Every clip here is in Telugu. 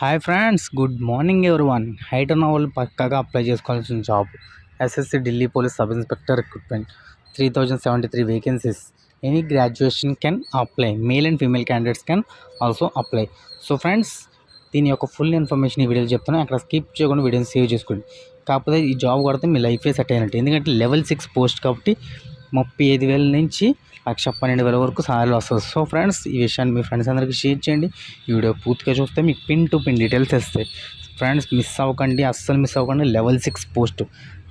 Hi friends, good morning everyone. Height ఉన్న వాళ్ళు పక్కాగా అప్లై చేసుకోవాల్సిన job SSC Delhi police sub inspector recruitment 3073 vacancies. Any graduation can apply. Male and female candidates can also apply. So friends, దీని యొక్క ఫుల్ ఇన్ఫర్మేషన్ ఈ వీడియోలో చెప్తాను. అక్కడ స్కిప్ చేయకుండా వీడియోని సేవ్ చేసుకోండి. కాకపోతే ఈ జాబ్ కొడితే మీ లైఫే సెట్ అయినట్టు. ఎందుకంటే లెవెల్ 6 పోస్ట్ కాబట్టి 35,000 నుంచి 1,12,000 వరకు సాలరీ వస్తుంది. సో ఫ్రెండ్స్, ఈ విషయాన్ని మీ ఫ్రెండ్స్ అందరికీ షేర్ చేయండి. ఈ వీడియో పూర్తిగా చూస్తే మీకు పిన్ టు పిన్ డీటెయిల్స్ వస్తాయి. ఫ్రెండ్స్, అస్సలు మిస్ అవ్వకండి. లెవెల్ 6 పోస్ట్,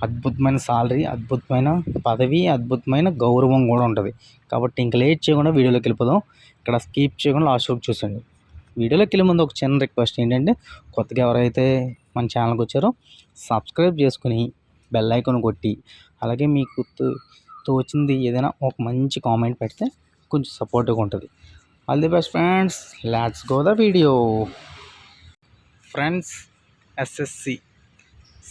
అద్భుతమైన సాలరీ, అద్భుతమైన పదవి, అద్భుతమైన గౌరవం కూడా ఉంటుంది. కాబట్టి ఇంకా లేట్ చేయకుండా వీడియోలోకి వెళ్ళిపోదాం. ఇక్కడ స్కిప్ చేయకుండా లాస్ట్ వరకు చూసండి. వీడియోలోకి వెళ్ళే ముందు ఒక చిన్న రిక్వెస్ట్ ఏంటంటే, కొత్తగా ఎవరైతే మన ఛానల్కి వచ్చారో సబ్స్క్రైబ్ చేసుకుని బెల్ ఐకాన్ కొట్టి, అలాగే మీకు తోచింది ఏదైనా ఒక మంచి కామెంట్ పెడితే కొంచెం సపోర్ట్గా ఉంటుంది. All the best friends, let's go the video. Friends, SSC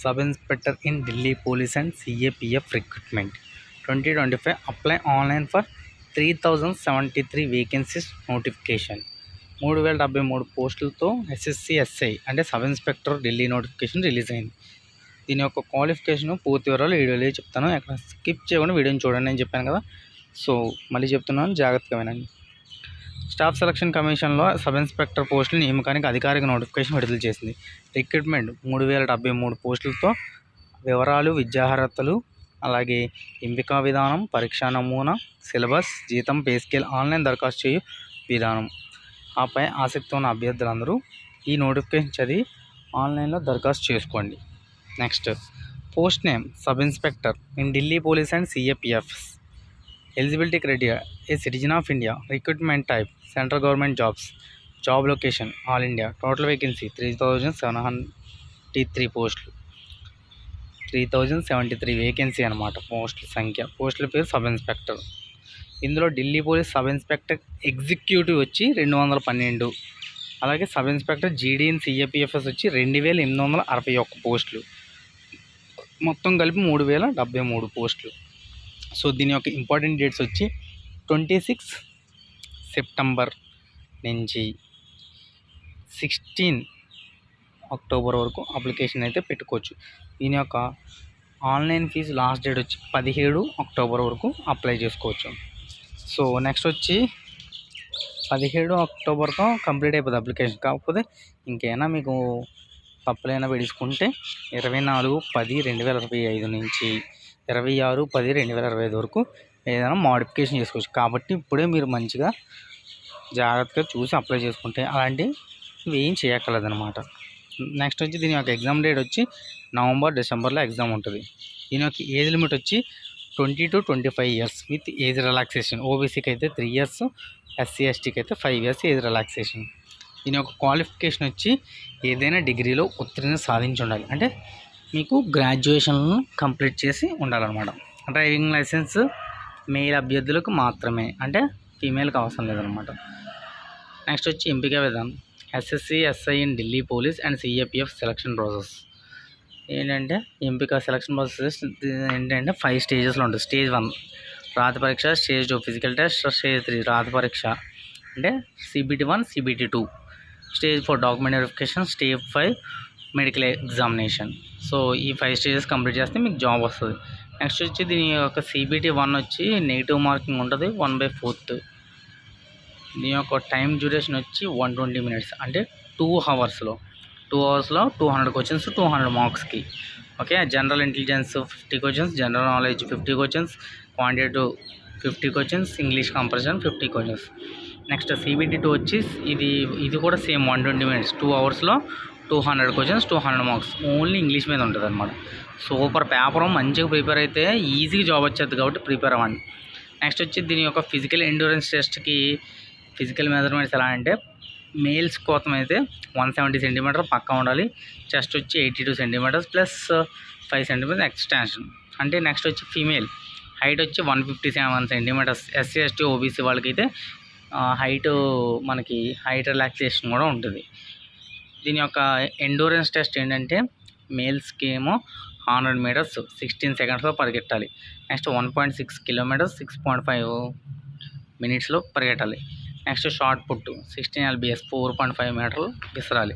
sub inspector in Delhi police and CAPF recruitment 2025 apply online for 3073 vacancies notification. 3073 పోస్టులతో ఎస్ఎస్సి ఎస్ఐ అంటే sub inspector Delhi notification release అయింది. దీని యొక్క క్వాలిఫికేషన్ పూర్తి వివరాలు వీడియోలో చెప్తాను. ఎక్కడ స్కిప్ చేయకుండా వీడియోని చూడండి అని చెప్పాను కదా. సో మళ్ళీ చెప్తున్నాను, జాగ్రత్తగా వినండి. స్టాఫ్ సెలక్షన్ కమిషన్లో సబ్ ఇన్స్పెక్టర్ పోస్టుల నియామకానికి అధికారిక నోటిఫికేషన్ విడుదల చేసింది. రిక్రూట్మెంట్ 3073 పోస్టులతో వివరాలు, విద్యార్హతలు, అలాగే ఎంపిక విధానం, పరీక్షా నమూనా, సిలబస్, జీతం, పే స్కేల్, ఆన్లైన్ దరఖాస్తు చేయు విధానం. ఆపై ఆసక్తి ఉన్న అభ్యర్థులందరూ ఈ నోటిఫికేషన్ చదివి ఆన్లైన్లో దరఖాస్తు చేసుకోండి. Next, post name sub inspector in Delhi police and CAPFs. Eligibility criteria A citizen of India. Recruitment type central government jobs. Job location all India. Total vacancy 3073 పోస్టులు. 3073 వేకెన్సీ అనమాట పోస్టుల సంఖ్య. పోస్టుల పేరు సబ్ ఇన్స్పెక్టర్. ఇందులో Delhi police sub inspector executive వచ్చి 212, అలాగే సబ్ ఇన్స్పెక్టర్ జీడీ ఇన్ సిఏపిఎఫ్ఎస్ వచ్చి 2861 పోస్టులు. మొత్తం కలిపి 3073 పోస్టులు. సో దీని యొక్క ఇంపార్టెంట్ డేట్స్ వచ్చి 26 సెప్టెంబర్ నుంచి 16 అక్టోబర్ వరకు అప్లికేషన్ అయితే పెట్టుకోవచ్చు. దీని యొక్క ఆన్లైన్ ఫీజు లాస్ట్ డేట్ వచ్చి 17 అక్టోబర్ వరకు అప్లై చేసుకోవచ్చు. సో నెక్స్ట్ వచ్చి 17 అక్టోబర్తో కంప్లీట్ అయిపోతుంది అప్లికేషన్. కాకపోతే ఇంకేమైనా మీకు తప్పులైనా పెట్టుకుంటే 24/10/2025 నుంచి 26/10/2025 వరకు ఏదైనా మోడిఫికేషన్ చేసుకోవచ్చు. కాబట్టి ఇప్పుడే మీరు మంచిగా జాగ్రత్తగా చూసి అప్లై చేసుకుంటే అలాంటివి ఏం చేయక్కర్లేదన్నమాట. నెక్స్ట్ వచ్చి దీని యొక్క ఎగ్జామ్ డేట్ వచ్చి నవంబర్, డిసెంబర్లో ఎగ్జామ్ ఉంటుంది. దీని యొక్క ఏజ్ లిమిట్ వచ్చి 20 to 25 years with age relaxation. ఓబీసీకి అయితే 3 ఇయర్స్, ఎస్సీ ఎస్టీకి అయితే 5 ఇయర్స్ ఏజ్ రిలాక్సేషన్. దీని యొక్క క్వాలిఫికేషన్ వచ్చి ఏదైనా డిగ్రీలో ఉత్తీర్ణత సాధించి ఉండాలి. అంటే మీకు గ్రాడ్యుయేషన్ కంప్లీట్ చేసి ఉండాలన్నమాట. డ్రైవింగ్ లైసెన్స్ మేల్ అభ్యర్థులకు మాత్రమే, అంటే ఫీమేల్కి అవసరం లేదనమాట. నెక్స్ట్ వచ్చి ఎంపిక విధానం. SSC SI in Delhi police and CAPF selection process ఏంటంటే, ఎంపిక సెలక్షన్ ప్రాసెస్ ఏంటంటే 5 స్టేజెస్లో ఉంటుంది. స్టేజ్ 1 రాత పరీక్ష, స్టేజ్ 2 ఫిజికల్ టెస్ట్, స్టేజ్ 3 రాత పరీక్ష అంటే CBT 1, CBT 2, stage 4 document verification, stage 5 medical examination. So ఈ 5 స్టేజెస్ కంప్లీట్ చేస్తే మీకు జాబ్ వస్తుంది. నెక్స్ట్ వచ్చి దీని యొక్క CBT 1 వచ్చి నెగిటివ్ మార్కింగ్ ఉంటుంది 1/4. దీని యొక్క టైం డ్యూరేషన్ వచ్చి 120 మినిట్స్, అంటే 2 అవర్స్లో 200 క్వశ్చన్స్ 200 మార్క్స్కి. Okay, general intelligence 50 questions, general knowledge 50 questions, quantitative 50 questions, English compression 50 questions. Next CBT 2 వచ్చి ఇది కూడా సేమ్ 120 మినిట్స్, 2 అవర్స్లో 200 క్వశ్చన్స్ 200 మార్క్స్. ఓన్లీ ఇంగ్లీష్ మీద ఉంటుంది అనమాట. సూపర్ పేపర్, మంచిగా ప్రిపేర్ అయితే ఈజీగా జాబ్ వచ్చేది కాబట్టి ప్రిపేర్ అవ్వండి. నెక్స్ట్ వచ్చి దీని యొక్క ఫిజికల్ ఎండ్యూరెన్స్ టెస్ట్కి ఫిజికల్ మెజర్మెంట్స్ ఎలా అంటే, మేల్స్ కోసం అయితే 170 సెంటీమీటర్ పక్కా ఉండాలి. చెస్ట్ వచ్చి 82 సెంటీమీటర్స్ ప్లస్ 5 సెంటీమీటర్స్ ఎక్స్టెన్షన్. అంటే నెక్స్ట్ వచ్చి ఫీమేల్ హైట్ వచ్చి 157 సెంటీమీటర్స్. ఎస్సీ ఎస్టీ ఓబీసీ వాళ్ళకైతే హైట్ రిలాక్సేషన్ కూడా ఉంటుంది. దీని యొక్క ఎండ్యూరెన్స్ టెస్ట్ ఏంటంటే, మేల్స్కి ఏమో 100 మీటర్స్ 16 సెకండ్స్లో పరిగెట్టాలి. నెక్స్ట్ 1.6 కిలోమీటర్స్ 6.5 మినిట్స్లో పరిగెట్టాలి. నెక్స్ట్ షార్ట్ పుట్ 16 lbs 4.5 మీటర్లు విసరాలి.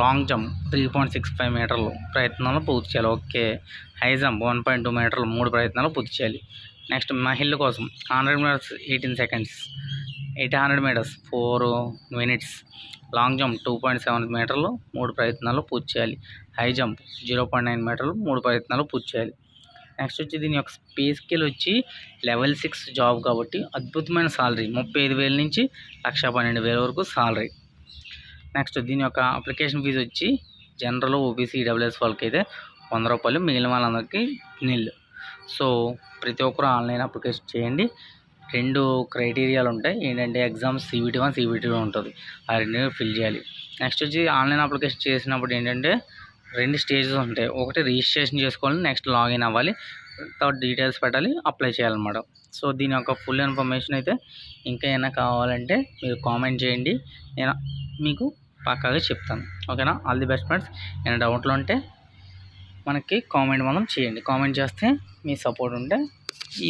లాంగ్ జంప్ 3.65 మీటర్లు ప్రయత్నంలో పూర్తి చేయాలి. ఓకే. హై జంప్ 1.2 మీటర్లు 3 ప్రయత్నాలు పూర్తి చేయాలి. నెక్స్ట్ మహిళల కోసం 100 metres 18 seconds, 800 metres 4 minutes, long jump 2.7 మీటర్లు 3 ప్రయత్నాలు పూర్తి చేయాలి. హై జంప్ 0.9 మీటర్లు 3 ప్రయత్నాలు పూర్తి చేయాలి. నెక్స్ట్ వచ్చి దీని యొక్క పే స్కేల్ వచ్చి లెవెల్ 6 జాబ్ కాబట్టి అద్భుతమైన సాలరీ 35,000 నుంచి 1,12,000 వరకు సాలరీ. నెక్స్ట్ దీని యొక్క అప్లికేషన్ ఫీజు వచ్చి జనరల్, ఓబీసీ, ఈడబ్ల్యూఎస్ వాళ్ళకి అయితే 100 రూపాయలు, మిగిలిన వాళ్ళందరికీ నిల్. సో ప్రతి ఒక్కరు ఆన్లైన్ అప్లికేషన్ చేయండి. 2 క్రైటీరియాలు ఉంటాయి. ఏంటంటే ఎగ్జామ్ CBT 1, CBT 2 ఉంటుంది. ఆ 2 ఫిల్ చేయాలి. నెక్స్ట్ వచ్చి ఆన్లైన్ అప్లికేషన్ చేసినప్పుడు ఏంటంటే 2 స్టేజెస్ ఉంటాయి. ఒకటి రిజిస్ట్రేషన్ చేసుకోవాలి, నెక్స్ట్ లాగిన్ అవ్వాలి, తర్వాత డీటెయిల్స్ పెట్టాలి, అప్లై చేయాలన్నమాట. సో దీని యొక్క ఫుల్ ఇన్ఫర్మేషన్ అయితే ఇంకా ఏమైనా కావాలంటే మీరు కామెంట్ చేయండి, నేను మీకు పక్కాగా చెప్తాను. ఓకేనా. All the best friends. ఏమైనా డౌట్లు ఉంటే మనకి కామెంట్ మాత్రం చేయండి. కామెంట్ చేస్తే మీ సపోర్ట్ ఉంటే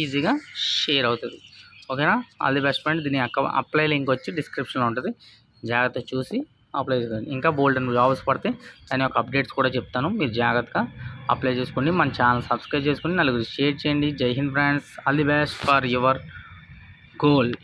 ఈజీగా షేర్ అవుతుంది. ఓకేనా. All the best friend. దీని అప్లై లింక్ వచ్చి డిస్క్రిప్షన్లో ఉంటుంది. జాగ్రత్త చూసి అప్లై చేసుకోండి. ఇంకా బోల్డెన్ జాబ్స్ పడితే దాని యొక్క అప్డేట్స్ కూడా చెప్తాను. మీరు జాగ్రత్తగా అప్లై చేసుకోండి. మన ఛానల్ సబ్స్క్రైబ్ చేసుకొని నలుగురు షేర్ చేయండి. జై Hind friends. All the best for your goal.